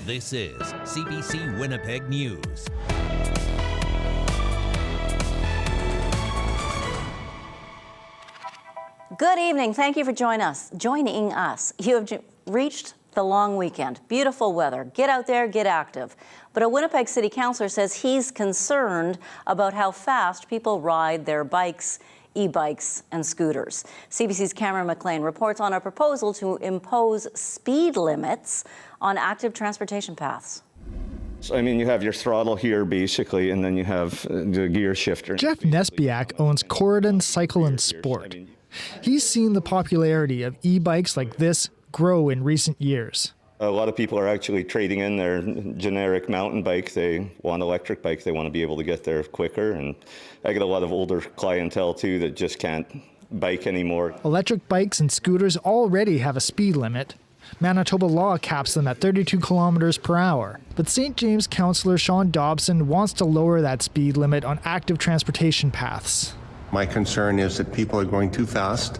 This is CBC Winnipeg News. Good evening. Thank you for joining us. You have reached the long weekend. Beautiful weather. Get out there, get active. But a Winnipeg City Councillor says he's concerned about how fast people ride their bikes, e-bikes and scooters. CBC's Cameron McLean reports on a proposal to impose speed limits on active transportation paths. I mean, you have your throttle here, basically, and then you have the gear shifter. Jeff Nesbiak owns Corridon Cycle and Sport. He's seen the popularity of e-bikes like this grow in recent years. A lot of people are actually trading in their generic mountain bike. They want an electric bike. They want to be able to get there quicker. And I get a lot of older clientele, too, that just can't bike anymore. Electric bikes and scooters already have a speed limit. Manitoba law caps them at 32 kilometers per hour. But St. James councillor Sean Dobson wants to lower that speed limit on active transportation paths. My concern is that people are going too fast,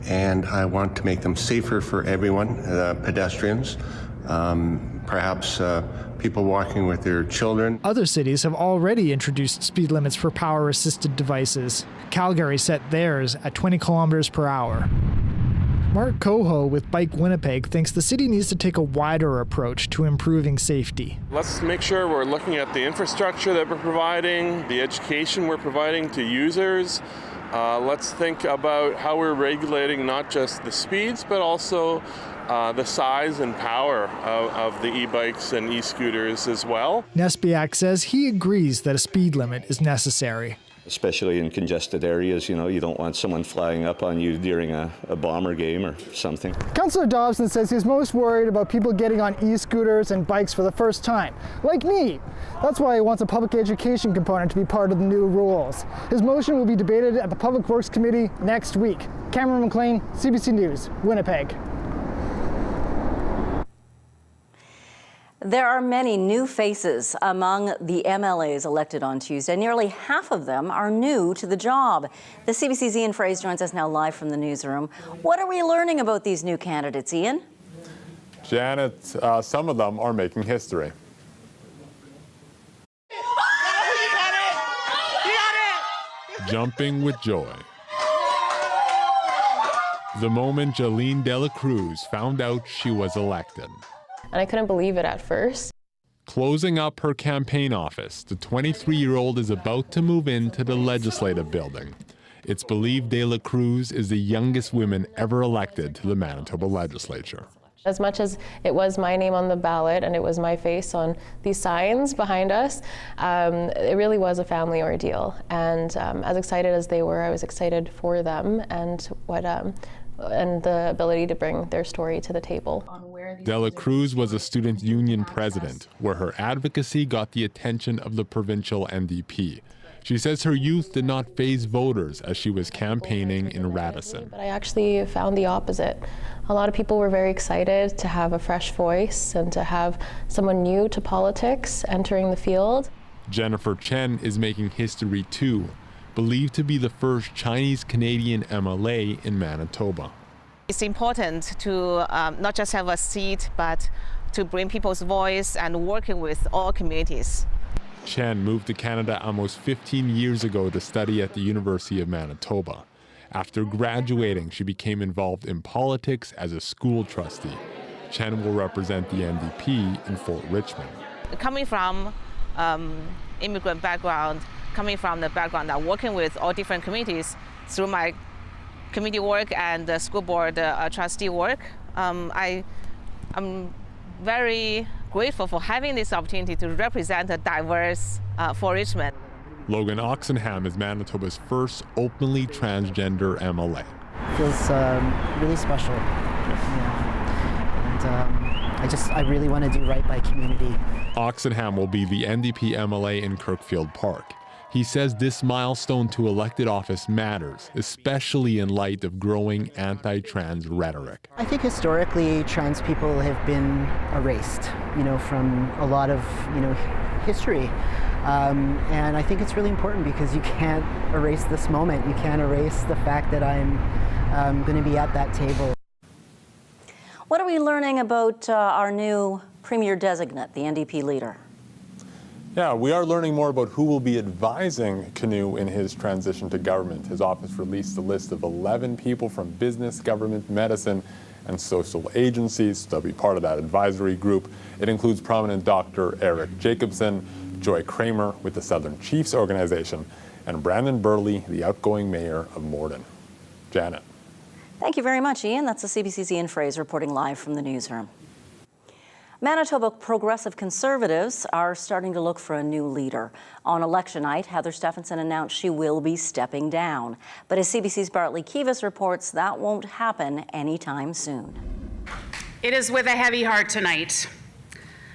and I want to make them safer for everyone, pedestrians, perhaps people walking with their children. Other cities have already introduced speed limits for power-assisted devices. Calgary set theirs at 20 kilometers per hour. Mark Coho with Bike Winnipeg thinks the city needs to take a wider approach to improving safety. Let's make sure we're looking at the infrastructure that we're providing, the education we're providing to users. Let's think about how we're regulating not just the speeds, but also the size and power of the e-bikes and e-scooters as well. Nesbiak says he agrees that a speed limit is necessary. Especially in congested areas, you know, you don't want someone flying up on you during a bomber game or something. Councillor Dobson says he's most worried about people getting on e-scooters and bikes for the first time, like me. That's why he wants a public education component to be part of the new rules. His motion will be debated at the Public Works Committee next week. Cameron McLean, CBC News, Winnipeg. There are many new faces among the MLAs elected on Tuesday. Nearly half of them are new to the job. The CBC's Ian Fraze joins us now live from the newsroom. What are we learning about these new candidates, Ian? Janet, some of them are making history. Jumping with joy. The moment Jolene De La Cruz found out she was elected. And I couldn't believe it at first. Closing up her campaign office, the 23-year-old is about to move into the legislative building. It's believed De La Cruz is the youngest woman ever elected to the Manitoba legislature. As much as it was my name on the ballot and it was my face on these signs behind us, it really was a family ordeal. And as excited as they were, I was excited for them and and the ability to bring their story to the table. De La Cruz was a student union president, where her advocacy got the attention of the provincial NDP. She says her youth did not faze voters as she was campaigning in Radisson. But I actually found the opposite. A lot of people were very excited to have a fresh voice and to have someone new to politics entering the field. Jennifer Chen is making history too, believed to be the first Chinese-Canadian MLA in Manitoba. It's important to not just have a seat, but to bring people's voice and working with all communities. Chen moved to Canada almost 15 years ago to study at the University of Manitoba. After graduating, she became involved in politics as a school trustee. Chen will represent the NDP in Fort Richmond. Coming from immigrant background, coming from the background of working with all different communities through my community work and the school board trustee work, I'm very grateful for having this opportunity to represent a diverse Fort Richmond. Logan Oxenham is Manitoba's first openly transgender MLA. Feels really special. Yeah. And I really want to do right by community. Oxenham will be the NDP MLA in Kirkfield Park. He says this milestone to elected office matters, especially in light of growing anti-trans rhetoric. I think historically trans people have been erased, from a lot of, history. And I think it's really important because you can't erase this moment. You can't erase the fact that I'm going to be at that table. What are we learning about our new Premier Designate, the NDP leader. Yeah, we are learning more about who will be advising Canoe in his transition to government. His office released a list of 11 people from business, government, medicine, and social agencies to be part of that advisory group. It includes prominent Dr. Eric Jacobson, Joy Kramer with the Southern Chiefs Organization, and Brandon Burley, the outgoing mayor of Morden. Janet. Thank you very much, Ian. That's the CBC's Ian Fraser reporting live from the newsroom. Manitoba Progressive Conservatives are starting to look for a new leader. On election night, Heather Stephenson announced she will be stepping down. But as CBC's Bartley Kivas reports, that won't happen anytime soon. It is with a heavy heart tonight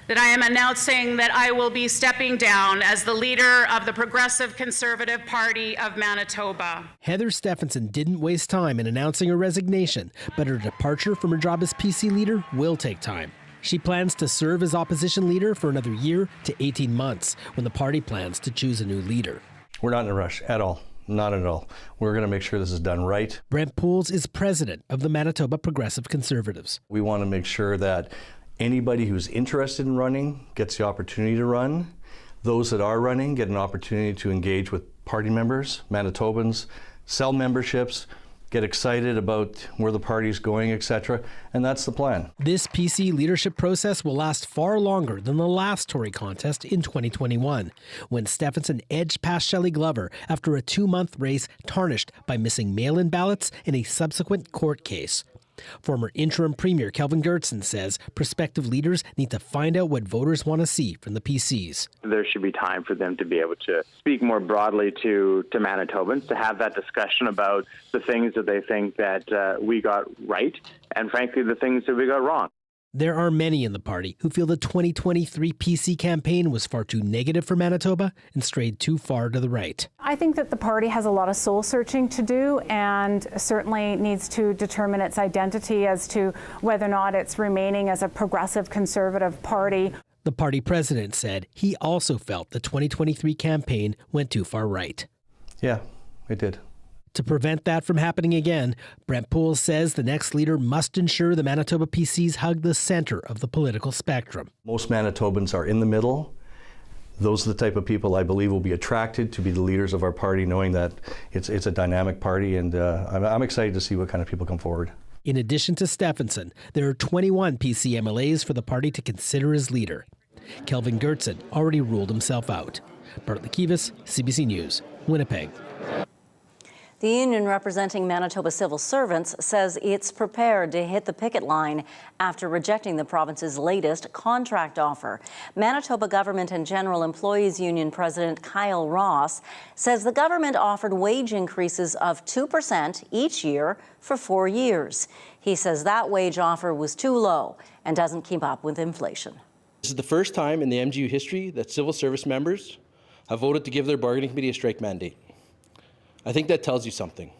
that I am announcing that I will be stepping down as the leader of the Progressive Conservative Party of Manitoba. Heather Stephenson didn't waste time in announcing her resignation, but her departure from her job as PC leader will take time. She plans to serve as opposition leader for another year to 18 months when the party plans to choose a new leader. We're not in a rush at all. Not at all. We're going to make sure this is done right. Brent Pools is president of the Manitoba Progressive Conservatives. We want to make sure that anybody who's interested in running gets the opportunity to run. Those that are running get an opportunity to engage with party members, Manitobans, sell memberships, get excited about where the party's going, etc. And that's the plan. This PC leadership process will last far longer than the last Tory contest in 2021, when Stephenson edged past Shelley Glover after a 2-month race tarnished by missing mail-in ballots in a subsequent court case. Former interim premier Kelvin Gertsen says prospective leaders need to find out what voters want to see from the PCs. There should be time for them to be able to speak more broadly to Manitobans, to have that discussion about the things that they think that we got right, and frankly, the things that we got wrong. There are many in the party who feel the 2023 PC campaign was far too negative for Manitoba and strayed too far to the right. I think that the party has a lot of soul searching to do and certainly needs to determine its identity as to whether or not it's remaining as a progressive conservative party. The party president said he also felt the 2023 campaign went too far right. Yeah, it did. To prevent that from happening again, Brent Pools says the next leader must ensure the Manitoba PCs hug the center of the political spectrum. Most Manitobans are in the middle. Those are the type of people I believe will be attracted to be the leaders of our party, knowing that it's a dynamic party, and I'm excited to see what kind of people come forward. In addition to Stephenson, there are 21 PC MLAs for the party to consider as leader. Kelvin Gertsen already ruled himself out. Bartley Kivas, CBC News, Winnipeg. The union representing Manitoba civil servants says it's prepared to hit the picket line after rejecting the province's latest contract offer. Manitoba Government and General Employees Union President Kyle Ross says the government offered wage increases of 2% each year for 4 years. He says that wage offer was too low and doesn't keep up with inflation. This is the first time in the MGU history that civil service members have voted to give their bargaining committee a strike mandate. I think that tells you something.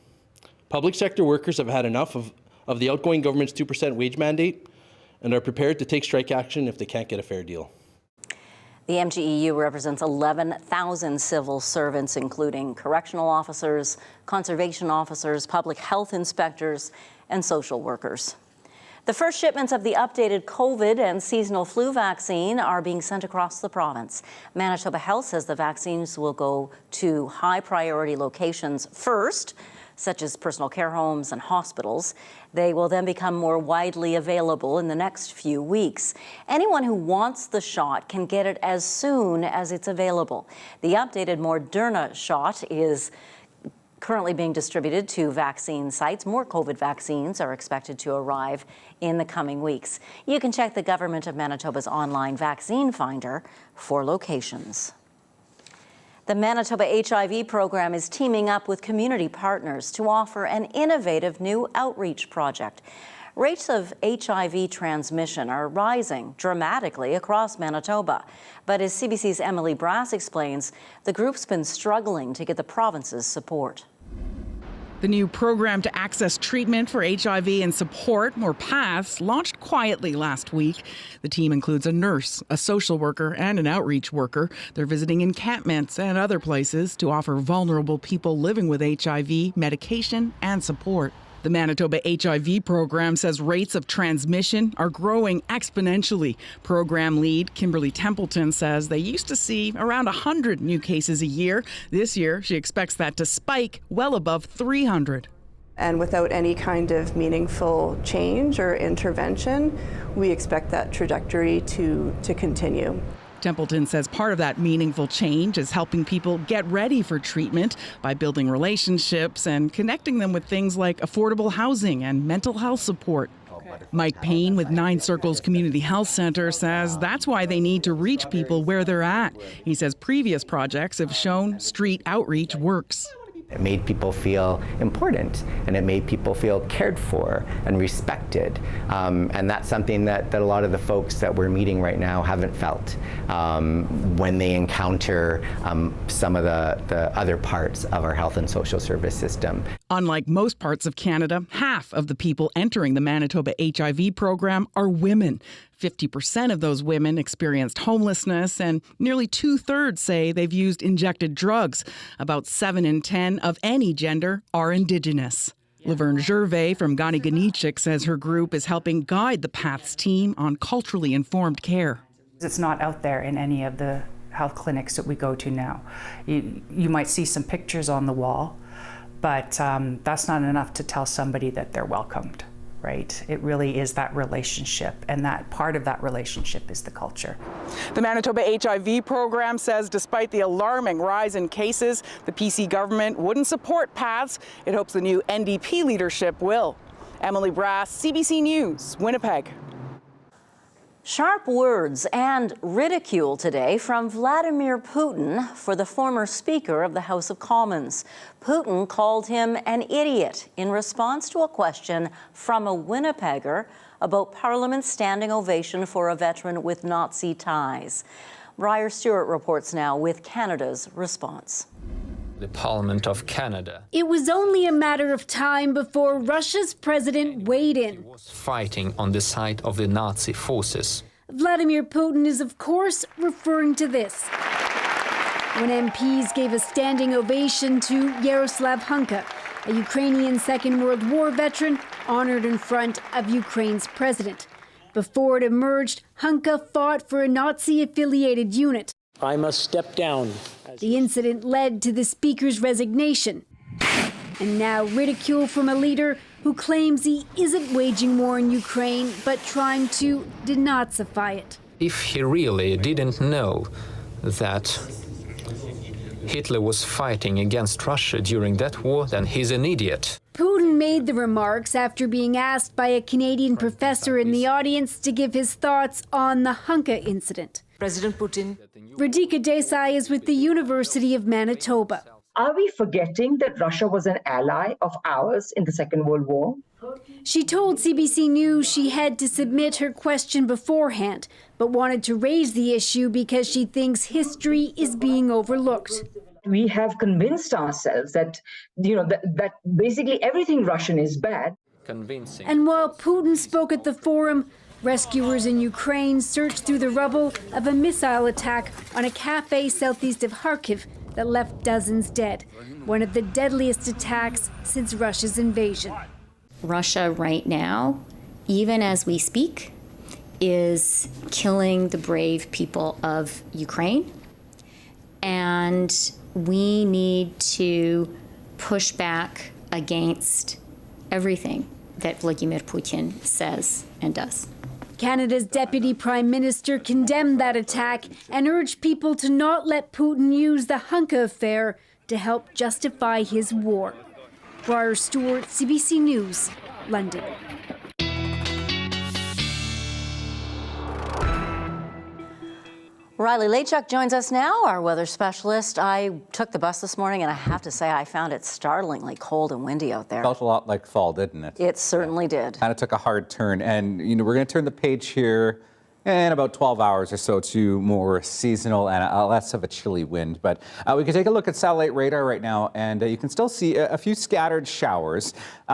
Public sector workers have had enough of the outgoing government's 2% wage mandate and are prepared to take strike action if they can't get a fair deal. The MGEU represents 11,000 civil servants, including correctional officers, conservation officers, public health inspectors, and social workers. The first shipments of the updated COVID and seasonal flu vaccine are being sent across the province. Manitoba Health says the vaccines will go to high-priority locations first, such as personal care homes and hospitals. They will then become more widely available in the next few weeks. Anyone who wants the shot can get it as soon as it's available. The updated Moderna shot is currently being distributed to vaccine sites. More COVID vaccines are expected to arrive in the coming weeks. You can check the Government of Manitoba's online vaccine finder for locations. The Manitoba HIV program is teaming up with community partners to offer an innovative new outreach project. Rates of HIV transmission are rising dramatically across Manitoba. But as CBC's Emily Brass explains, the group's been struggling to get the province's support. The new program to access treatment for HIV and support more paths launched quietly last week. The team includes a nurse, a social worker, and an outreach worker. They're visiting encampments and other places to offer vulnerable people living with HIV medication and support. The Manitoba HIV program says rates of transmission are growing exponentially. Program lead Kimberly Templeton says they used to see around 100 new cases a year. This year, she expects that to spike well above 300. And without any kind of meaningful change or intervention, we expect that trajectory to continue. Templeton says part of that meaningful change is helping people get ready for treatment by building relationships and connecting them with things like affordable housing and mental health support. Mike Payne with Nine Circles Community Health Center says that's why they need to reach people where they're at. He says previous projects have shown street outreach works. It made people feel important, and it made people feel cared for and respected. And that's something that a lot of the folks that we're meeting right now haven't felt when they encounter some of the other parts of our health and social service system. Unlike most parts of Canada, half of the people entering the Manitoba HIV program are women. 50% of those women experienced homelessness, and nearly 2/3 say they've used injected drugs. About 7 in 10 of any gender are Indigenous. Laverne Gervais from Ganiganichik says her group is helping guide the PATHS team on culturally informed care. It's not out there in any of the health clinics that we go to now. You might see some pictures on the wall, but that's not enough to tell somebody that they're welcomed. Right? It really is that relationship, and that part of that relationship is the culture. The Manitoba HIV program says despite the alarming rise in cases, the PC government wouldn't support PATHS. It hopes the new NDP leadership will. Emily Brass, CBC News, Winnipeg. Sharp words and ridicule today from Vladimir Putin for the former Speaker of the House of Commons. Putin called him an idiot in response to a question from a Winnipegger about Parliament's standing ovation for a veteran with Nazi ties. Briar Stewart reports now with Canada's response. The Parliament of Canada. It was only a matter of time before Russia's president weighed in. Fighting on the side of the Nazi forces. Vladimir Putin is, of course, referring to this. When MPs gave a standing ovation to Yaroslav Hunka, a Ukrainian Second World War veteran honored in front of Ukraine's president. Before it emerged, Hunka fought for a Nazi-affiliated unit. I must step down. The incident led to the Speaker's resignation. And now ridicule from a leader who claims he isn't waging war in Ukraine, but trying to denazify it. If he really didn't know that Hitler was fighting against Russia during that war, then he's an idiot. Putin made the remarks after being asked by a Canadian professor in the audience to give his thoughts on the Hunka incident. President Putin. Radhika Desai is with the University of Manitoba. Are we forgetting that Russia was an ally of ours in the Second World War? She told CBC News she had to submit her question beforehand, but wanted to raise the issue because she thinks history is being overlooked. We have convinced ourselves that, that basically everything Russian is bad. Convincing. And while Putin spoke at the forum, rescuers in Ukraine searched through the rubble of a missile attack on a cafe southeast of Kharkiv that left dozens dead, one of the deadliest attacks since Russia's invasion. Russia right now, even as we speak, is killing the brave people of Ukraine. And we need to push back against everything that Vladimir Putin says and does. Canada's Deputy Prime Minister condemned that attack and urged people to not let Putin use the Hunka affair to help justify his war. Briar Stewart, CBC News, London. Riley Lachuk joins us now, our weather specialist. I took the bus this morning, and I have to say I found it startlingly cold and windy out there. Felt a lot like fall, didn't it? It certainly did. Kind of took a hard turn. And, we're going to turn the page here and about 12 hours or so to more seasonal and less of a chilly wind. But we can take a look at satellite radar right now, and you can still see a few scattered showers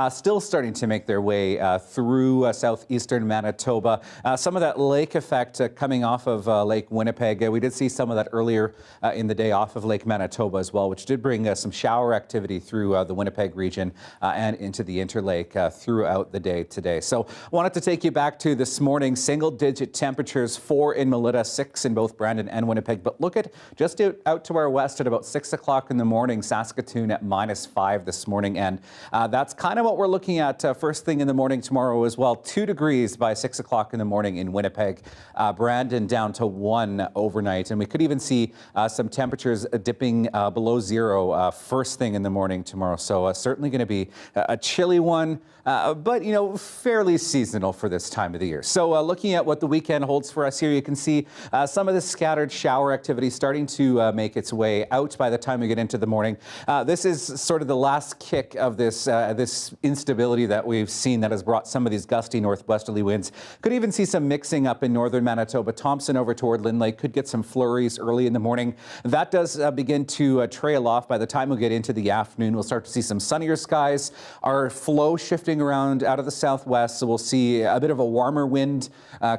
still starting to make their way through southeastern Manitoba. Some of that lake effect coming off of Lake Winnipeg. We did see some of that earlier in the day off of Lake Manitoba as well, which did bring some shower activity through the Winnipeg region and into the Interlake throughout the day today. So wanted to take you back to this morning. Single-digit temperatures, 4 in Melita, 6 in both Brandon and Winnipeg. But look at just out to our west at about 6 o'clock in the morning, Saskatoon at -5 this morning. And that's kind of what we're looking at first thing in the morning tomorrow as well. 2 degrees by 6 o'clock in the morning in Winnipeg. Brandon down to 1 overnight. And we could even see some temperatures dipping below 0 first thing in the morning tomorrow. So certainly going to be a chilly one, but, you know, fairly seasonal for this time of the year. So looking at what the weekend holds for us here, you can see some of the scattered shower activity starting to make its way out by the time we get into the morning. This is sort of the last kick of this instability that we've seen that has brought some of these gusty northwesterly winds. Could even see some mixing up in northern Manitoba. Thompson over toward Lynn Lake could get some flurries early in the morning. That does begin to trail off by the time we get into the afternoon. We'll start to see some sunnier skies. Our flow shifting around out of the southwest, so we'll see a bit of a warmer wind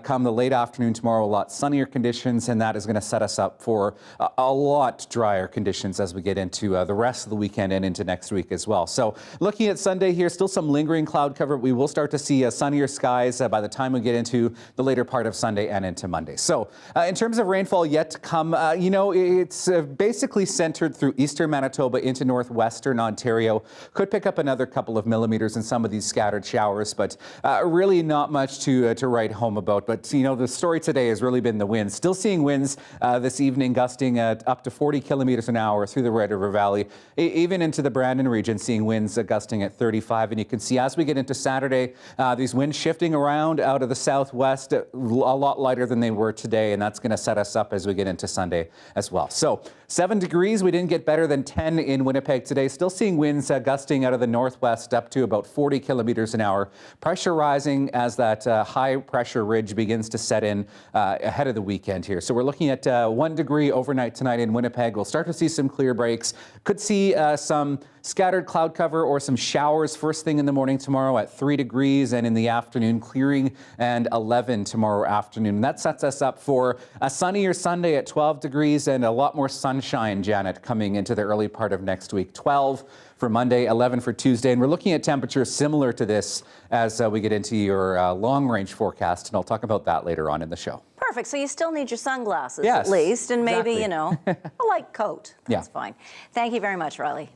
come the late afternoon tomorrow, a lot sunnier conditions, and that is going to set us up for a lot drier conditions as we get into the rest of the weekend and into next week as well. So looking at Sunday here, still some lingering cloud cover. We will start to see sunnier skies by the time we get into the later part of Sunday and into Monday. So in terms of rainfall yet to come, you know, it's basically centered through eastern Manitoba into northwestern Ontario. Could pick up another couple of millimeters in some of these scattered showers, but really not much to write home about. But, you know, the story today has really been the winds. Still seeing winds this evening gusting at up to 40 kilometers an hour through the Red River Valley, even into the Brandon region, seeing winds gusting at 35. And you can see as we get into Saturday, these winds shifting around out of the southwest, a lot lighter than they were today, and that's going to set us up as we get into Sunday as well. So 7 degrees, we didn't get better than 10 in Winnipeg today. Still seeing winds gusting out of the northwest up to about 40 kilometers an hour. Pressure rising as that high pressure ridge begins to set in ahead of the weekend here. So we're looking at 1 degree overnight tonight in Winnipeg. We'll start to see some clear breaks. Could see some scattered cloud cover or some showers first thing in the morning tomorrow at 3 degrees, and in the afternoon clearing and 11 tomorrow afternoon. And that sets us up for a sunnier Sunday at 12 degrees and a lot more sunshine, Janet, coming into the early part of next week. 12 for Monday, 11 for Tuesday. And we're looking at temperatures similar to this as we get into your long-range forecast, and I'll talk about that later on in the show. Perfect. So you still need your sunglasses, yes, at least, and maybe, exactly. you know, a light coat. That's fine. Thank you very much, Riley.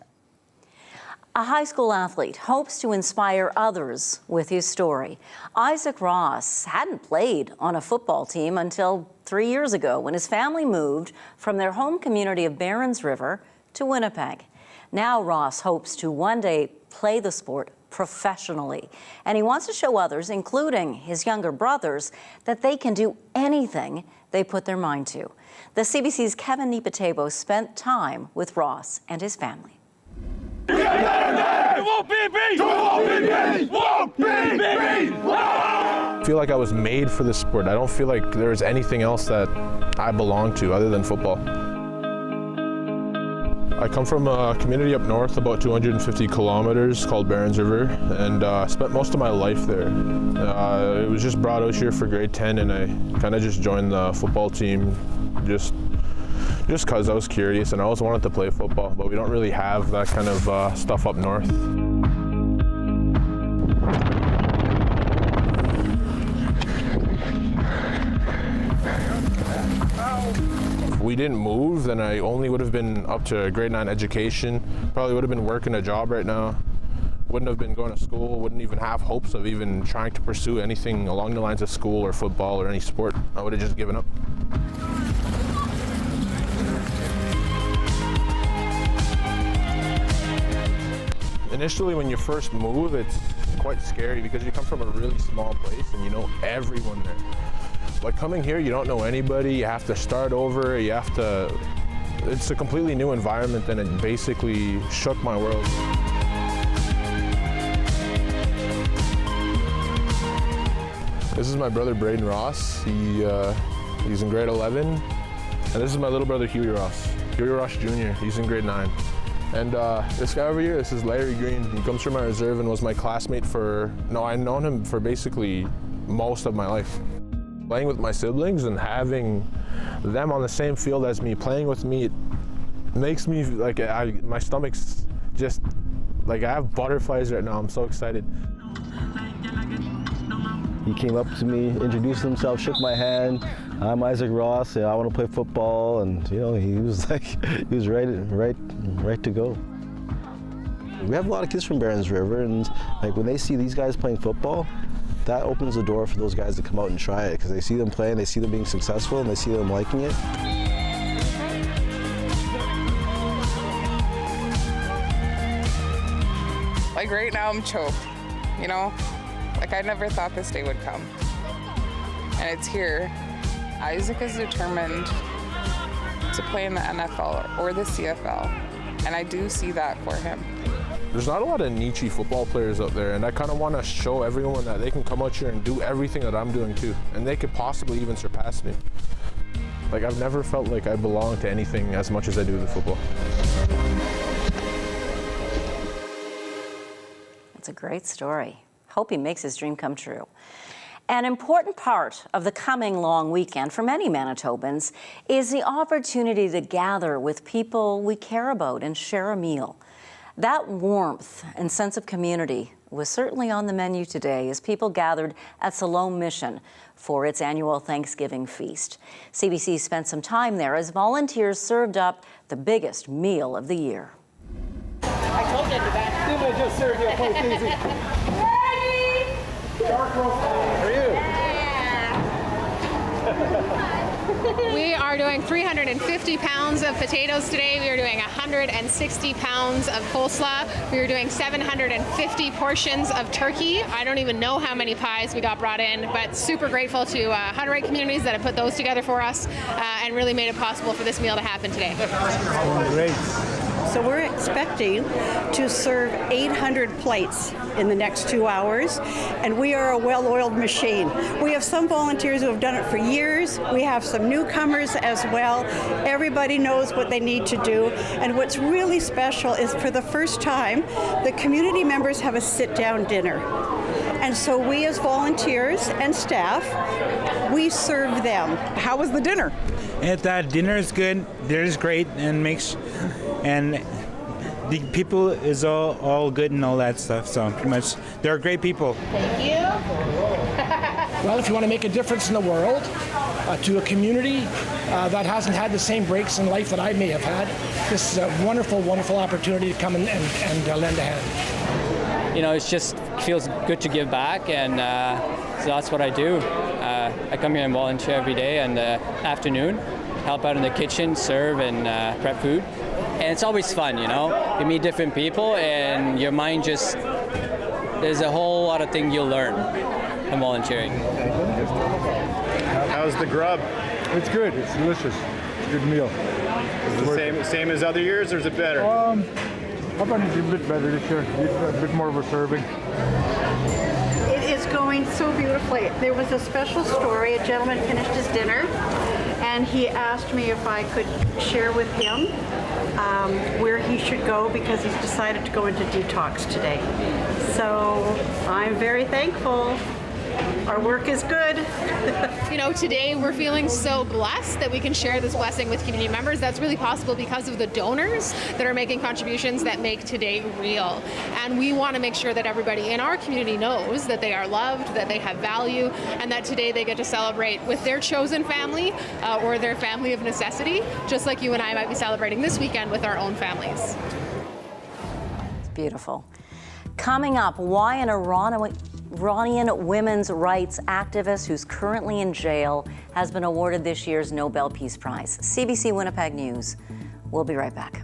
A high school athlete hopes to inspire others with his story. Isaac Ross hadn't played on a football team until 3 years ago when his family moved from their home community of Barons River to Winnipeg. Now Ross hopes to one day play the sport professionally, and he wants to show others, including his younger brothers, that they can do anything they put their mind to. The CBC's Kevin Nipatebo spent time with Ross and his family. It won't be beat! It won't be beat! It won't be beat! I feel like I was made for this sport. I don't feel like there's anything else that I belong to other than football. I come from a community up north, about 250 kilometers, called Barons River, and spent most of my life there. It was just brought out here for grade 10, and I kind of just joined the football team just because I was curious, and I always wanted to play football, but we don't really have that kind of stuff up north. If we didn't move, then I only would have been up to grade 9 education, probably would have been working a job right now, wouldn't have been going to school, wouldn't even have hopes of even trying to pursue anything along the lines of school or football or any sport. I would have just given up. Initially, when you first move, it's quite scary because you come from a really small place and you know everyone there. But coming here, you don't know anybody, you have to start over, it's a completely new environment, and it basically shook my world. This is my brother Braden Ross. He's in grade 11. And this is my little brother Huey Ross. Huey Ross Jr. He's in grade 9. And this guy over here, this is Larry Green. He comes from my reserve and was my classmate I've known him for basically most of my life. Playing with my siblings and having them on the same field as me, playing with me, it makes me like, my stomach's just, like I have butterflies right now. I'm so excited. He came up to me, introduced himself, shook my hand. I'm Isaac Ross, and I want to play football, and he was like, he was right to go. We have a lot of kids from Barons River, and like when they see these guys playing football, that opens the door for those guys to come out and try it, because they see them playing, they see them being successful, and they see them liking it. Like right now I'm choked, Like I never thought this day would come. And it's here. Isaac is determined to play in the NFL or the CFL. And I do see that for him. There's not a lot of niche football players out there, and I kind of want to show everyone that they can come out here and do everything that I'm doing too. And they could possibly even surpass me. Like I've never felt like I belong to anything as much as I do with football. It's a great story. Hope he makes his dream come true. An important part of the coming long weekend for many Manitobans is the opportunity to gather with people we care about and share a meal. That warmth and sense of community was certainly on the menu today as people gathered at Siloam Mission for its annual Thanksgiving feast. CBC spent some time there as volunteers served up the biggest meal of the year. I told you to back. Didn't I just serve you a plate, Daisy? Dark roast. How are you? We are doing 350 pounds of potatoes today. We are doing 160 pounds of coleslaw. We are doing 750 portions of turkey. I don't even know how many pies we got brought in, but super grateful to Hutterite communities that have put those together for us and really made it possible for this meal to happen today. Great. So we're expecting to serve 800 plates in the next 2 hours, and we are a well-oiled machine. We have some volunteers who have done it for years. We have some newcomers as well. Everybody knows what they need to do, and what's really special is for the first time, the community members have a sit-down dinner. And so we as volunteers and staff, we serve them. How was the dinner? Dinner is good. Dinner is great and the people is all good and all that stuff. So pretty much, they're great people. Thank you. Well, if you want to make a difference in the world, to a community that hasn't had the same breaks in life that I may have had, this is a wonderful, wonderful opportunity to come and lend a hand. It just feels good to give back, and so that's what I do. I come here and volunteer every day in the afternoon, help out in the kitchen, serve and prep food. And it's always fun, You meet different people and your mind there's a whole lot of things you'll learn from volunteering. How's the grub? It's good. It's delicious. It's a good meal. Is it the same as other years, or is it better? I find it a bit better this year. A bit more of a serving. It is going so beautifully. There was a special story. A gentleman finished his dinner, and he asked me if I could share with him where he should go because he's decided to go into detox today. So I'm very thankful. Our work is good. Today we're feeling so blessed that we can share this blessing with community members. That's really possible because of the donors that are making contributions that make today real. And we want to make sure that everybody in our community knows that they are loved, that they have value, and that today they get to celebrate with their chosen family or their family of necessity, just like you and I might be celebrating this weekend with our own families. It's beautiful. Coming up, why an Iranian women's rights activist who's currently in jail has been awarded this year's Nobel Peace Prize. CBC Winnipeg News. We'll be right back.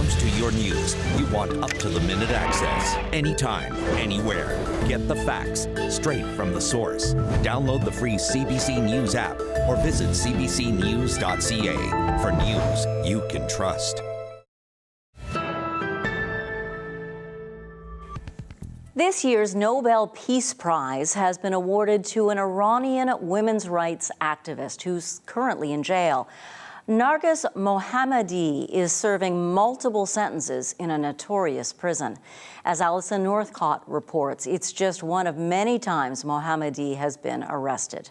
comes to your news, you want up-to-the-minute access. Anytime, anywhere. Get the facts straight from the source. Download the free CBC News app or visit cbcnews.ca for news you can trust. This year's Nobel Peace Prize has been awarded to an Iranian women's rights activist who's currently in jail. Narges Mohammadi is serving multiple sentences in a notorious prison. As Alison Northcott reports, it's just one of many times Mohammadi has been arrested.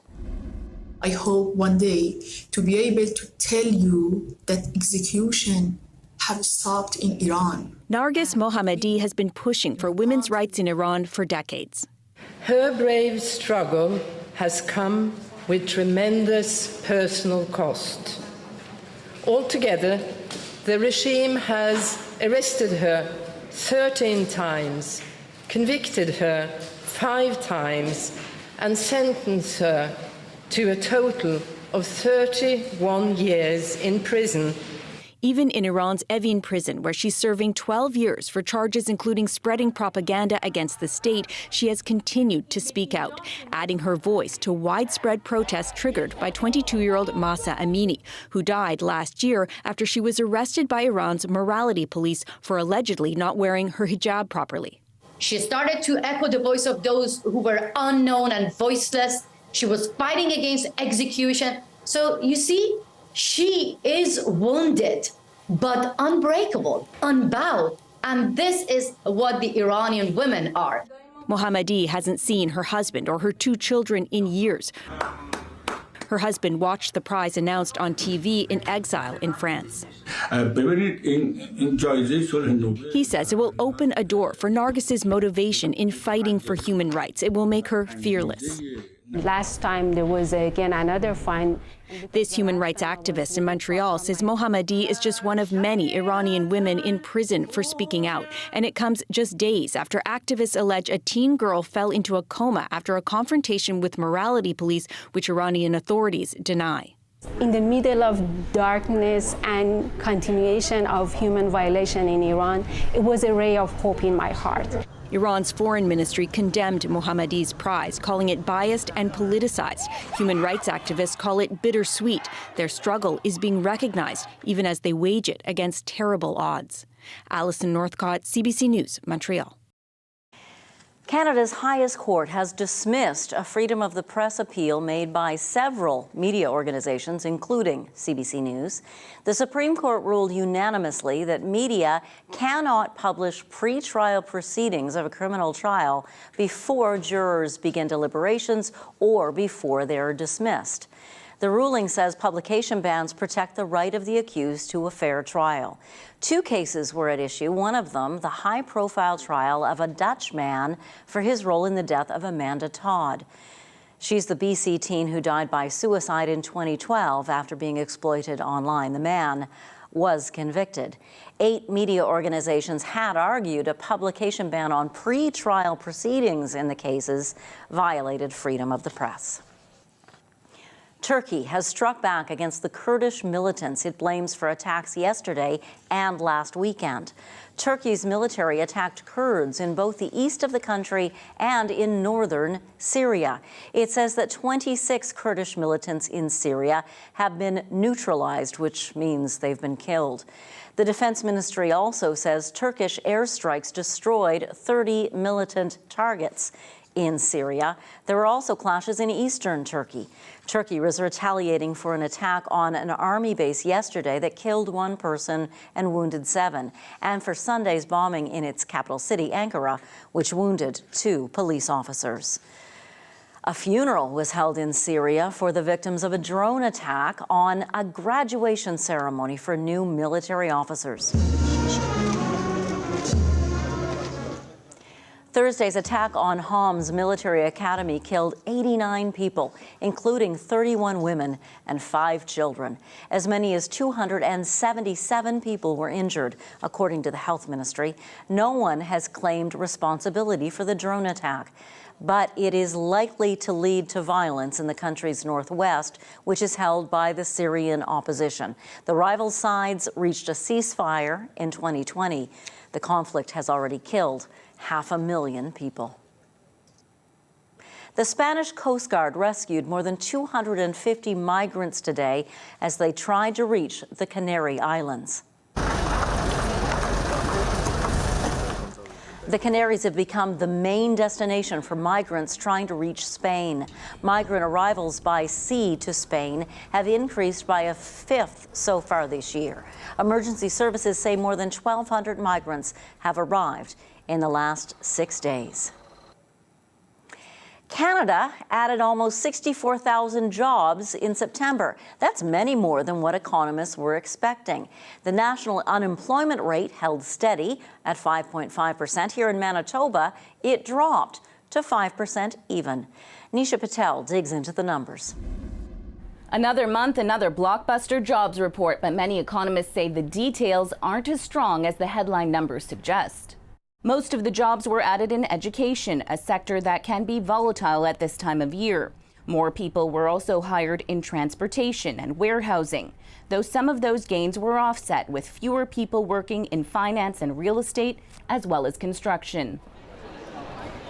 I hope one day to be able to tell you that execution have stopped in Iran. Narges Mohammadi has been pushing for women's rights in Iran for decades. Her brave struggle has come with tremendous personal cost. Altogether, the regime has arrested her 13 times, convicted her 5 times, and sentenced her to a total of 31 years in prison. Even in Iran's Evin prison, where she's serving 12 years for charges including spreading propaganda against the state, she has continued to speak out, adding her voice to widespread protests triggered by 22-year-old Mahsa Amini, who died last year after she was arrested by Iran's morality police for allegedly not wearing her hijab properly. She started to echo the voice of those who were unknown and voiceless. She was fighting against execution. So you see, she is wounded, but unbreakable, unbowed. And this is what the Iranian women are. Mohammadi hasn't seen her husband or her 2 children in years. Her husband watched the prize announced on TV in exile in France. He says it will open a door for Nargis's motivation in fighting for human rights. It will make her fearless. Last time there was again another fine. This human rights activist in Montreal says Mohammadi is just one of many Iranian women in prison for speaking out. And it comes just days after activists allege a teen girl fell into a coma after a confrontation with morality police, which Iranian authorities deny. In the middle of darkness and continuation of human violation in Iran, it was a ray of hope in my heart. Iran's foreign ministry condemned Mohammadi's prize, calling it biased and politicized. Human rights activists call it bittersweet. Their struggle is being recognized, even as they wage it against terrible odds. Alison Northcott, CBC News, Montreal. Canada's highest court has dismissed a freedom of the press appeal made by several media organizations, including CBC News. The Supreme Court ruled unanimously that media cannot publish pre-trial proceedings of a criminal trial before jurors begin deliberations or before they are dismissed. The ruling says publication bans protect the right of the accused to a fair trial. 2 cases were at issue, one of them the high-profile trial of a Dutch man for his role in the death of Amanda Todd. She's the BC teen who died by suicide in 2012 after being exploited online. The man was convicted. 8 media organizations had argued a publication ban on pre-trial proceedings in the cases violated freedom of the press. Turkey has struck back against the Kurdish militants it blames for attacks yesterday and last weekend. Turkey's military attacked Kurds in both the east of the country and in northern Syria. It says that 26 Kurdish militants in Syria have been neutralized, which means they've been killed. The Defense Ministry also says Turkish airstrikes destroyed 30 militant targets in Syria. There were also clashes in eastern Turkey. Turkey was retaliating for an attack on an army base yesterday that killed 1 person and wounded 7, and for Sunday's bombing in its capital city, Ankara, which wounded 2 police officers. A funeral was held in Syria for the victims of a drone attack on a graduation ceremony for new military officers. Thursday's attack on Homs Military Academy killed 89 people, including 31 women and 5 children. As many as 277 people were injured, according to the health ministry. No one has claimed responsibility for the drone attack, but it is likely to lead to violence in the country's northwest, which is held by the Syrian opposition. The rival sides reached a ceasefire in 2020. The conflict has already killed 500,000 people. The Spanish Coast Guard rescued more than 250 migrants today as they tried to reach the Canary Islands. The Canaries have become the main destination for migrants trying to reach Spain. Migrant arrivals by sea to Spain have increased by a fifth so far this year. Emergency services say more than 1,200 migrants have arrived in the last 6 days. Canada added almost 64,000 jobs in September. That's many more than what economists were expecting. The national unemployment rate held steady at 5.5%. Here in Manitoba, it dropped to 5% even. Nisha Patel digs into the numbers. Another month, another blockbuster jobs report, but many economists say the details aren't as strong as the headline numbers suggest. Most of the jobs were added in education, a sector that can be volatile at this time of year. More people were also hired in transportation and warehousing, though some of those gains were offset with fewer people working in finance and real estate, as well as construction.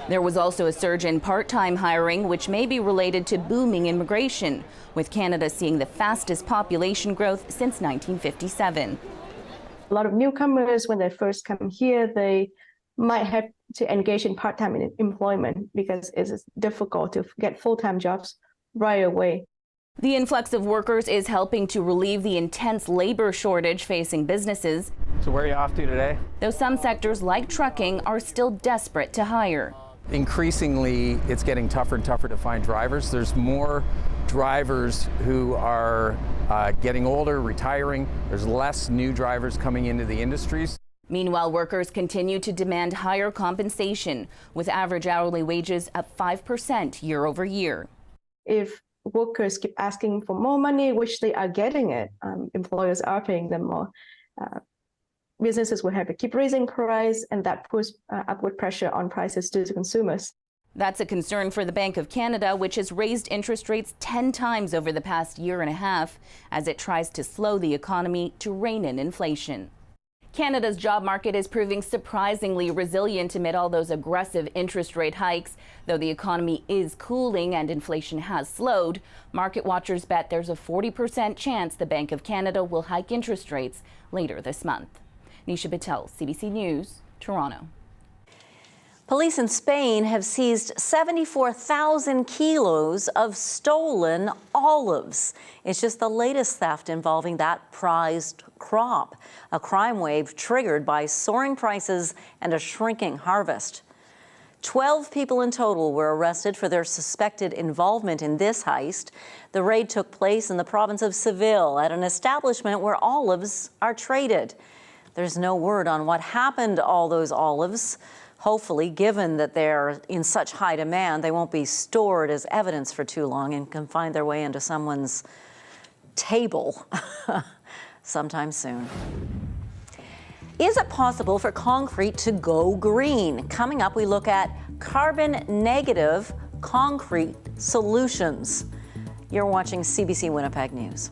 There was also a surge in part-time hiring, which may be related to booming immigration, with Canada seeing the fastest population growth since 1957. A lot of newcomers, when they first come here, they might have to engage in part-time employment because it's difficult to get full-time jobs right away. The influx of workers is helping to relieve the intense labor shortage facing businesses. So where are you off to today? Though some sectors like trucking are still desperate to hire. Increasingly, it's getting tougher and tougher to find drivers. There's more drivers who are getting older, retiring. There's less new drivers coming into the industries. Meanwhile, workers continue to demand higher compensation, with average hourly wages up 5% year over year. If workers keep asking for more money, which they are getting it, employers are paying them more. Businesses will have to keep raising price, and that puts upward pressure on prices to the consumers. That's a concern for the Bank of Canada, which has raised interest rates 10 times over the past year and a half as it tries to slow the economy to rein in inflation. Canada's job market is proving surprisingly resilient amid all those aggressive interest rate hikes. Though the economy is cooling and inflation has slowed, market watchers bet there's a 40% chance the Bank of Canada will hike interest rates later this month. Nisha Patel, CBC News, Toronto. Police in Spain have seized 74,000 kilos of stolen olives. It's just the latest theft involving that prized crop, a crime wave triggered by soaring prices and a shrinking harvest. 12 people in total were arrested for their suspected involvement in this heist. The raid took place in the province of Seville at an establishment where olives are traded. There's no word on what happened to all those olives. Hopefully, given that they're in such high demand, they won't be stored as evidence for too long and can find their way into someone's table sometime soon. Is it possible for concrete to go green? Coming up, we look at carbon-negative concrete solutions. You're watching CBC Winnipeg News.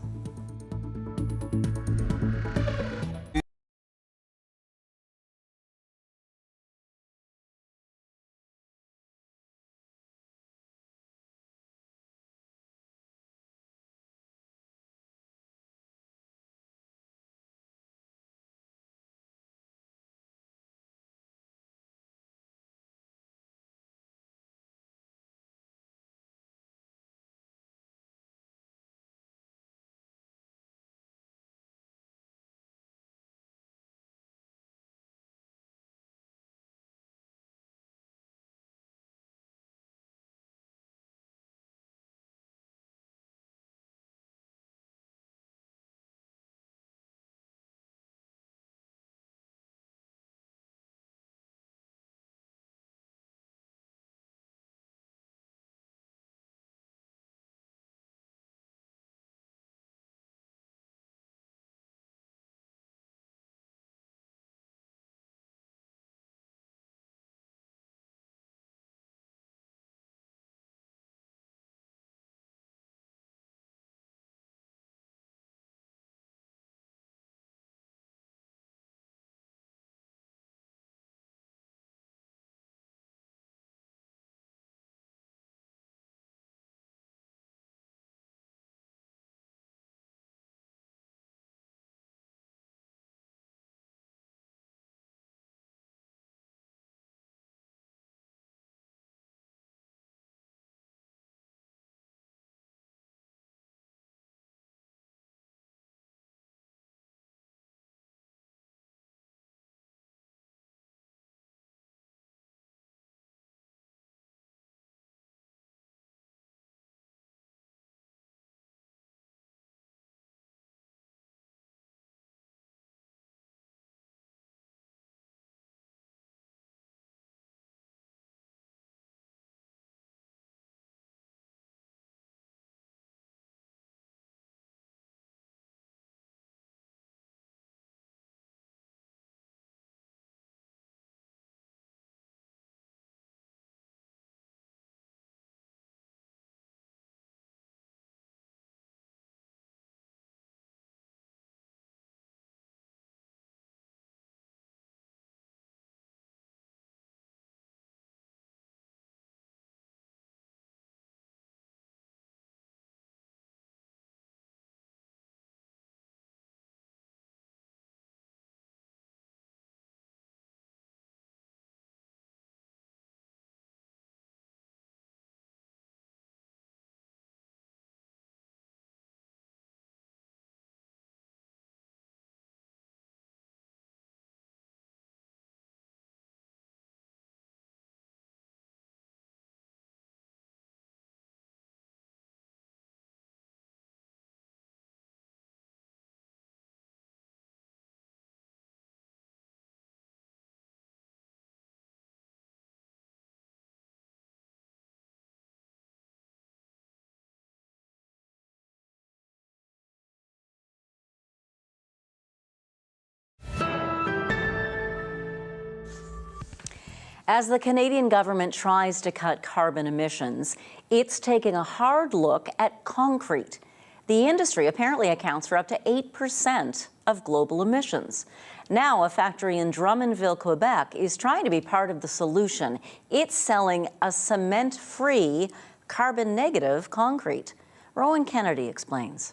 As the Canadian government tries to cut carbon emissions, it's taking a hard look at concrete. The industry apparently accounts for up to 8% of global emissions. Now, a factory in Drummondville, Quebec, is trying to be part of the solution. It's selling a cement-free, carbon-negative concrete. Rowan Kennedy explains.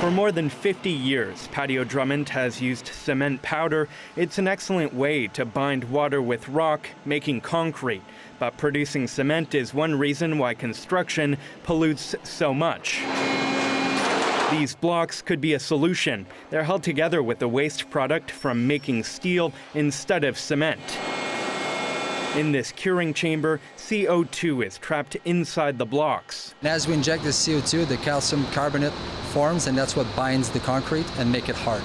For more than 50 years, Patio Drummond has used cement powder. It's an excellent way to bind water with rock, making concrete. But producing cement is one reason why construction pollutes so much. These blocks could be a solution. They're held together with the waste product from making steel instead of cement. In this curing chamber, CO2 is trapped inside the blocks. And as we inject this CO2, the calcium carbonate forms, and that's what binds the concrete and make it hard.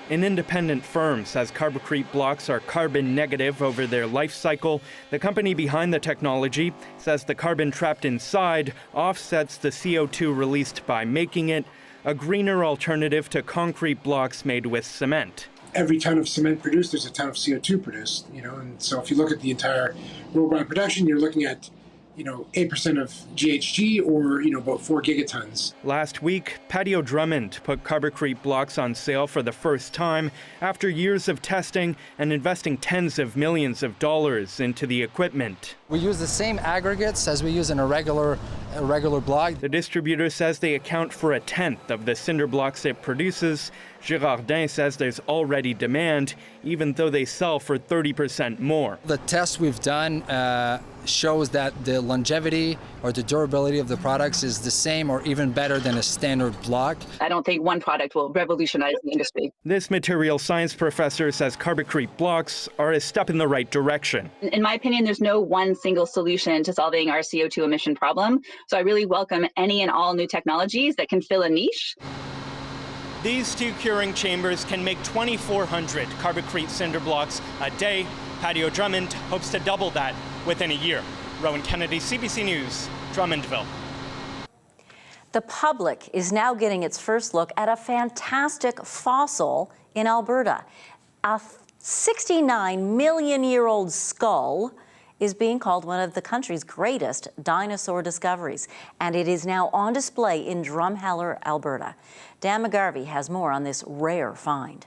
An independent firm says carbocrete blocks are carbon negative over their life cycle. The company behind the technology says the carbon trapped inside offsets the CO2 released by making it, a greener alternative to concrete blocks made with cement. Every ton of cement produced, there's a ton of CO2 produced, and so if you look at the entire worldwide production, you're looking at, 8% of GHG or, about 4 gigatons. Last week, Patio Drummond put carbocrete blocks on sale for the first time after years of testing and investing tens of millions of dollars into the equipment. We use the same aggregates as we use in a regular block. The distributor says they account for a tenth of the cinder blocks it produces. Girardin says there's already demand, even though they sell for 30% more. The test we've done shows that the longevity or the durability of the products is the same or even better than a standard block. I don't think one product will revolutionize the industry. This material science professor says carbocrete blocks are a step in the right direction. In my opinion, there's no one single solution to solving our CO2 emission problem. So I really welcome any and all new technologies that can fill a niche. These two curing chambers can make 2,400 carbocrete cinder blocks a day. Patio Drummond hopes to double that within a year. Rowan Kennedy, CBC News, Drummondville. The public is now getting its first look at a fantastic fossil in Alberta. A 69-million-year-old skull is being called one of the country's greatest dinosaur discoveries, and it is now on display in Drumheller, Alberta. Dan McGarvey has more on this rare find.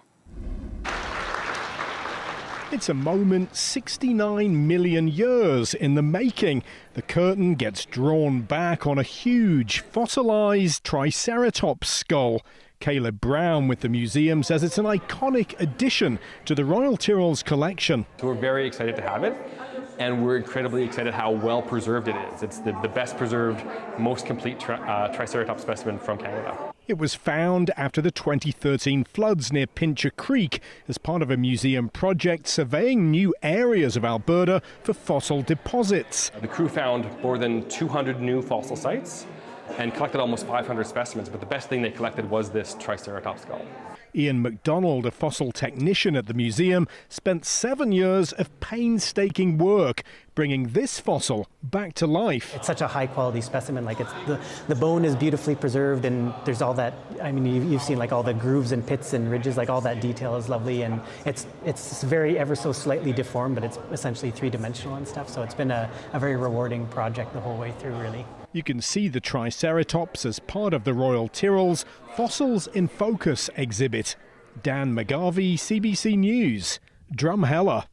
It's a moment 69 million years in the making. The curtain gets drawn back on a huge fossilized Triceratops skull. Caleb Brown with the museum says it's an iconic addition to the Royal Tyrrell's collection. So we're very excited to have it, and we're incredibly excited how well preserved it is. It's the best preserved, most complete Triceratops specimen from Canada. It was found after the 2013 floods near Pincher Creek as part of a museum project surveying new areas of Alberta for fossil deposits. The crew found more than 200 new fossil sites and collected almost 500 specimens, but the best thing they collected was this Triceratops skull. Ian MacDonald, a fossil technician at the museum, spent 7 years of painstaking work bringing this fossil back to life. It's such a high quality specimen, like the bone is beautifully preserved, and there's all that, I mean, you've seen like all the grooves and pits and ridges, like all that detail is lovely, and it's very ever so slightly deformed, but it's essentially three-dimensional and stuff, so it's been a very rewarding project the whole way through, really. You can see the Triceratops as part of the Royal Tyrrell's Fossils in Focus exhibit. Dan McGarvey, CBC News, Drumheller.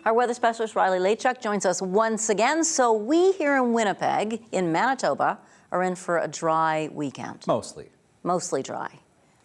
Our weather specialist Riley Lachuk joins us once again. So we here in Winnipeg, in Manitoba, are in for a dry weekend. Mostly dry.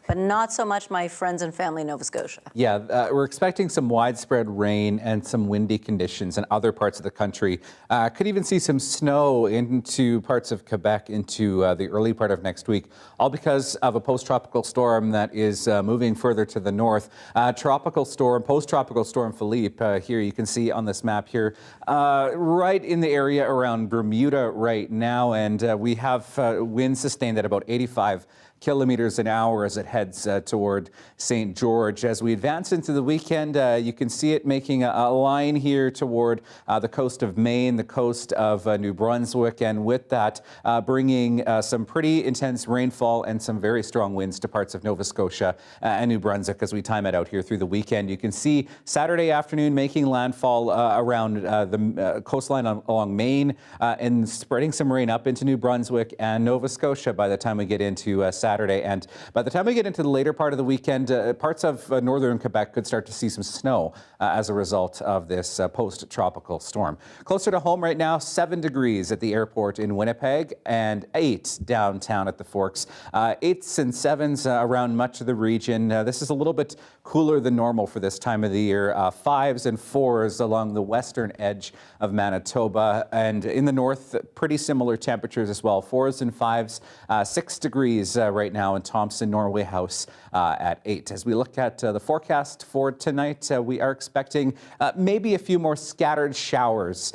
But not so much my friends and family in Nova Scotia. Yeah, we're expecting some widespread rain and some windy conditions in other parts of the country. Could even see some snow into parts of Quebec into the early part of next week, all because of a post-tropical storm that is moving further to the north. Post-tropical storm Philippe, here you can see on this map here, right in the area around Bermuda right now, and we have winds sustained at about 85 kilometers an hour as it heads toward St. George. As we advance into the weekend, you can see it making a line here toward the coast of Maine, the coast of New Brunswick, and with that, bringing some pretty intense rainfall and some very strong winds to parts of Nova Scotia and New Brunswick as we time it out here through the weekend. You can see Saturday afternoon making landfall around the coastline along Maine and spreading some rain up into New Brunswick and Nova Scotia by the time we get into Saturday. And by the time we get into the later part of the weekend, parts of northern Quebec could start to see some snow as a result of this post-tropical storm. Closer to home right now, 7 degrees at the airport in Winnipeg and 8 downtown at the Forks. 8s and 7s around much of the region. This is a little bit cooler than normal for this time of the year. 5s and 4s along the western edge of Manitoba, and in the north, pretty similar temperatures as well. 4s and 5s, 6 degrees right now in Thompson, Norway House at 8. As we look at the forecast for tonight, we are expecting maybe a few more scattered showers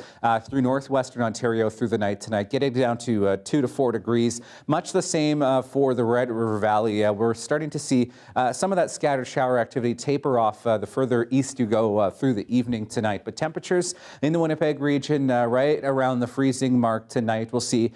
through northwestern Ontario through the night tonight, getting down to 2 to 4 degrees. Much the same for the Red River Valley. We're starting to see some of that scattered shower activity taper off the further east you go through the evening tonight. But temperatures in the Winnipeg region right around the freezing mark tonight. We'll see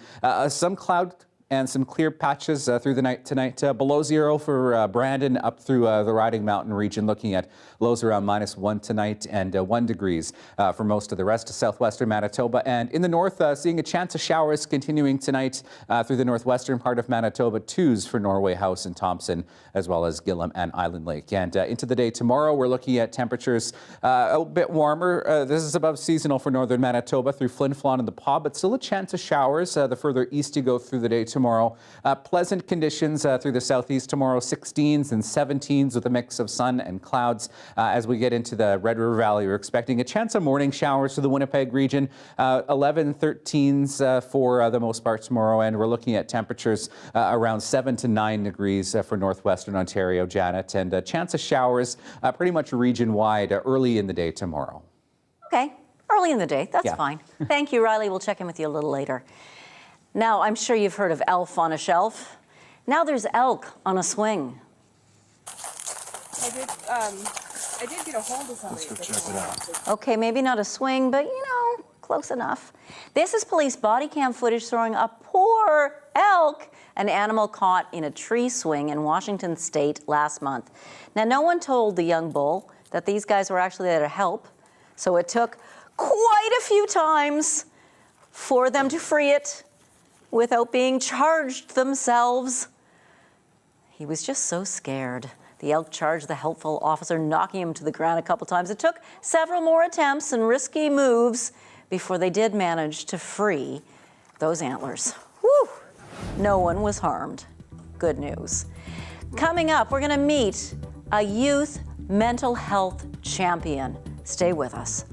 some cloud and some clear patches through the night tonight. Below zero for Brandon up through the Riding Mountain region, looking at lows around -1 tonight and 1 degrees for most of the rest of southwestern Manitoba. And in the north, seeing a chance of showers continuing tonight through the northwestern part of Manitoba. 2s for Norway House and Thompson, as well as Gillam and Island Lake. And into the day tomorrow, we're looking at temperatures a bit warmer. This is above seasonal for northern Manitoba through Flin Flon and the Pas, but still a chance of showers the further east you go through the day tomorrow. Pleasant conditions through the southeast tomorrow, 16s and 17s with a mix of sun and clouds. As we get into the Red River Valley, we're expecting a chance of morning showers to the Winnipeg region, 11, 13s for the most part tomorrow, and we're looking at temperatures around 7 to 9 degrees for northwestern Ontario, Janet, and a chance of showers pretty much region-wide early in the day tomorrow. Okay, early in the day, that's fine. Thank you, Riley. We'll check in with you a little later. Now, I'm sure you've heard of elf on a shelf. Now there's elk on a swing. I did get a hold of somebody. Let's go check it out. Okay, maybe not a swing, but close enough. This is police body cam footage showing a poor elk, an animal caught in a tree swing in Washington State last month. Now, no one told the young bull that these guys were actually there to help, so it took quite a few times for them to free it without being charged themselves. He was just so scared. The elk charged the helpful officer, knocking him to the ground a couple times. It took several more attempts and risky moves before they did manage to free those antlers. Whew! No one was harmed. Good news. Coming up, we're going to meet a youth mental health champion. Stay with us.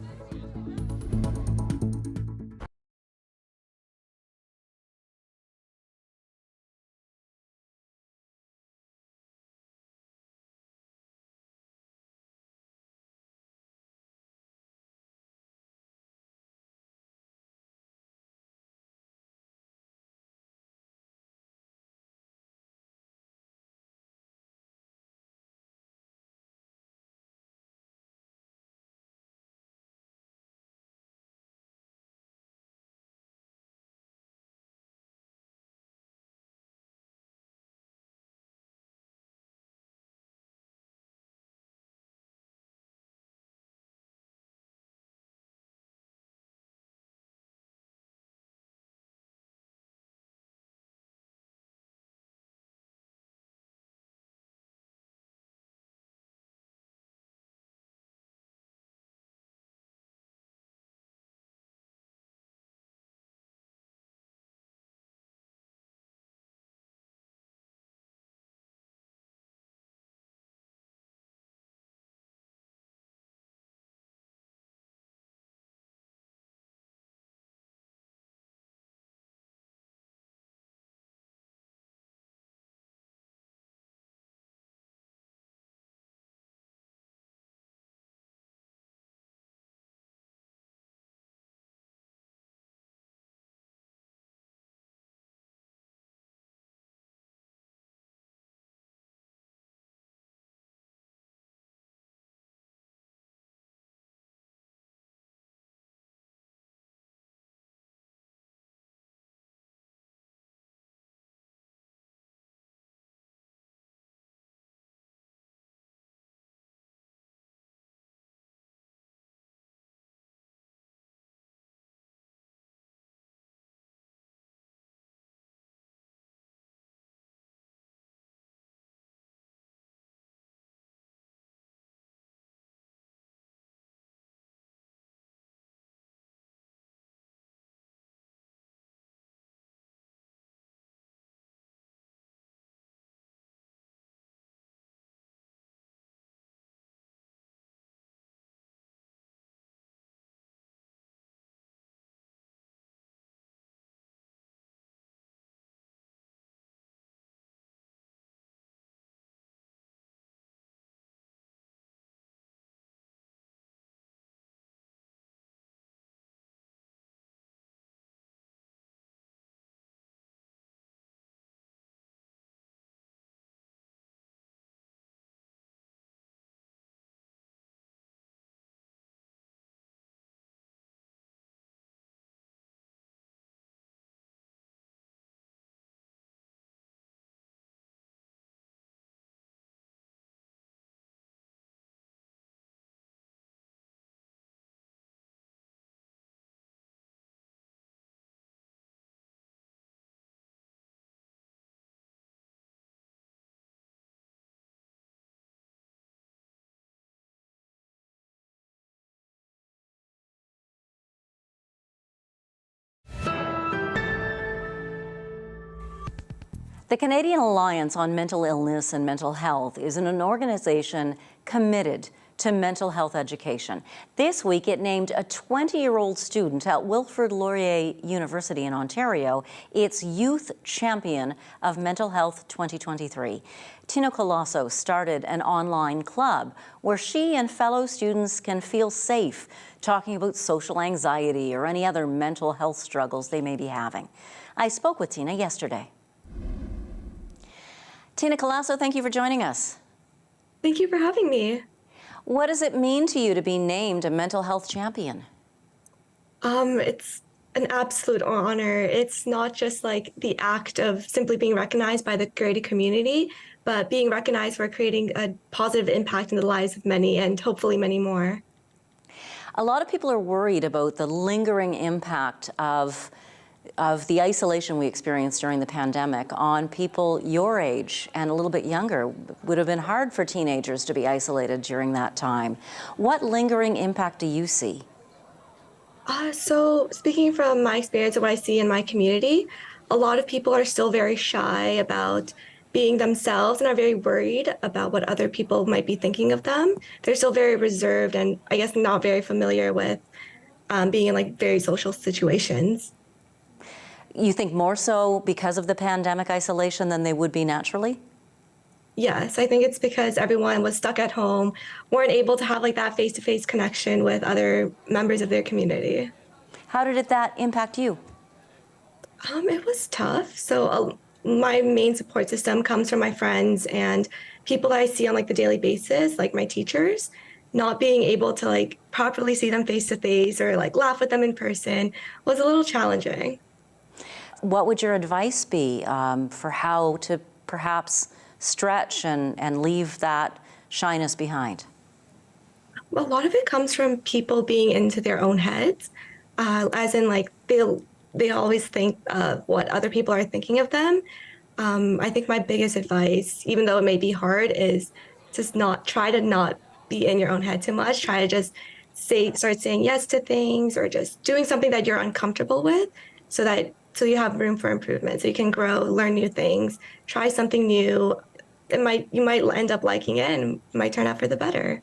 The Canadian Alliance on Mental Illness and Mental Health is an organization committed to mental health education. This week, it named a 20-year-old student at Wilfrid Laurier University in Ontario its Youth Champion of Mental Health 2023. Tina Colosso started an online club where she and fellow students can feel safe talking about social anxiety or any other mental health struggles they may be having. I spoke with Tina yesterday. Tina Colosso, thank you for joining us. Thank you for having me. What does it mean to you to be named a mental health champion? It's an absolute honor. It's not just like the act of simply being recognized by the greater community, but being recognized for creating a positive impact in the lives of many and hopefully many more. A lot of people are worried about the lingering impact of the isolation we experienced during the pandemic on people your age and a little bit younger. It would have been hard for teenagers to be isolated during that time. What lingering impact do you see? So speaking from my experience of what I see in my community, a lot of people are still very shy about being themselves and are very worried about what other people might be thinking of them. They're still very reserved and I guess not very familiar with being in like very social situations. You think more so because of the pandemic isolation than they would be naturally? Yes, I think it's because everyone was stuck at home, weren't able to have like that face-to-face connection with other members of their community. How did that impact you? It was tough. So my main support system comes from my friends and people that I see on like the daily basis, like my teachers. Not being able to like properly see them face-to-face or like laugh with them in person was a little challenging. What would your advice be for how to perhaps stretch and leave that shyness behind? A lot of it comes from people being into their own heads, as in like they always think of what other people are thinking of them. I think my biggest advice, even though it may be hard, is just try to not be in your own head too much. Try to just start saying yes to things or just doing something that you're uncomfortable with so you have room for improvement, so you can grow, learn new things, try something new. You might end up liking it and it might turn out for the better.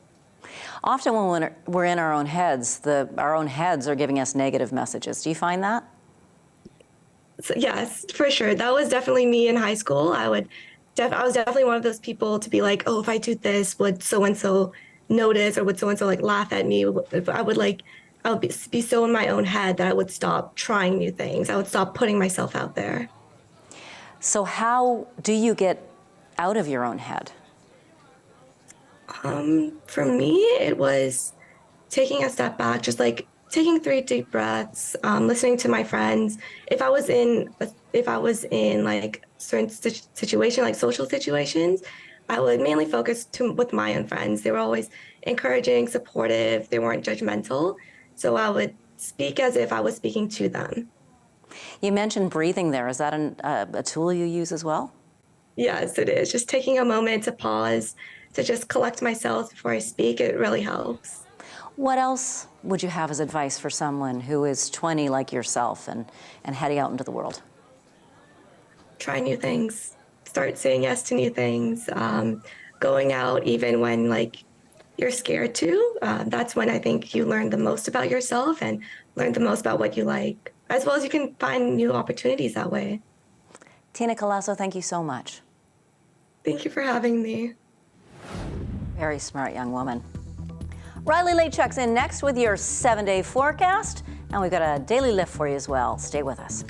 Often when we're in our own heads, our own heads are giving us negative messages. Do you find that? So, yes, for sure. That was definitely me in high school. I was definitely one of those people to be like, oh, if I do this, would so-and-so notice or would so-and-so like laugh at me? I would be so in my own head that I would stop trying new things. I would stop putting myself out there. So how do you get out of your own head? For me, it was taking a step back, just like taking 3 deep breaths, listening to my friends. If I was in like certain situation, like social situations, I would mainly focus with my own friends. They were always encouraging, supportive. They weren't judgmental. So I would speak as if I was speaking to them. You mentioned breathing there. Is that a tool you use as well? Yes, it is. Just taking a moment to pause, to just collect myself before I speak, it really helps. What else would you have as advice for someone who is 20 like yourself and heading out into the world? Try new things. Start saying yes to new things. Going out even when like you're scared to. That's when I think you learn the most about yourself and learn the most about what you like, as well as you can find new opportunities that way. Tina Colosso, thank you so much. Thank you for having me. Very smart young woman. Riley Late checks in next with your 7-day forecast, and we've got a daily lift for you as well. Stay with us.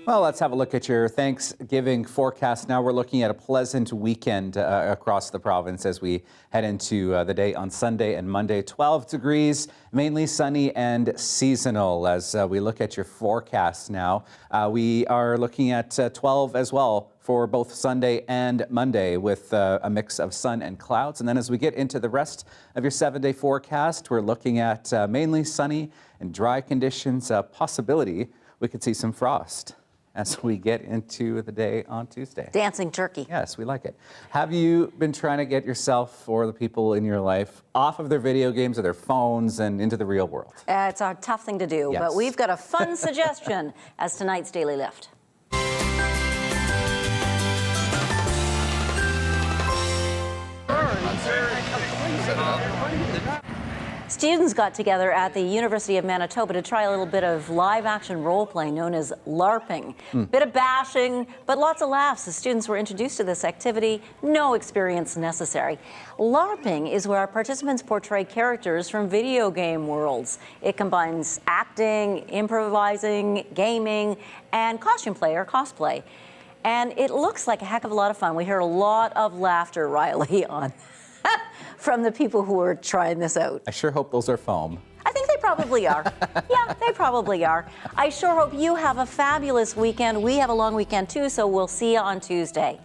Well, let's have a look at your Thanksgiving forecast. Now we're looking at a pleasant weekend across the province as we head into the day on Sunday and Monday. 12 degrees, mainly sunny and seasonal. As we look at your forecast now, we are looking at 12 as well for both Sunday and Monday with a mix of sun and clouds. And then as we get into the rest of your 7-day forecast, we're looking at mainly sunny and dry conditions. Possibility we could see some frost as we get into the day on Tuesday. Dancing turkey. Yes, we like it. Have you been trying to get yourself or the people in your life off of their video games or their phones and into the real world? It's a tough thing to do, Yes. but we've got a fun suggestion as tonight's Daily Lift. Students got together at the University of Manitoba to try a little bit of live-action role-play known as LARPing. Bit of bashing, but lots of laughs as students were introduced to this activity. No experience necessary. LARPing is where our participants portray characters from video game worlds. It combines acting, improvising, gaming, and costume play or cosplay. And it looks like a heck of a lot of fun. We heard a lot of laughter, Riley, on from the people who were trying this out. I sure hope those are foam. I think they probably are. Yeah, they probably are. I sure hope you have a fabulous weekend. We have a long weekend too, so we'll see you on Tuesday.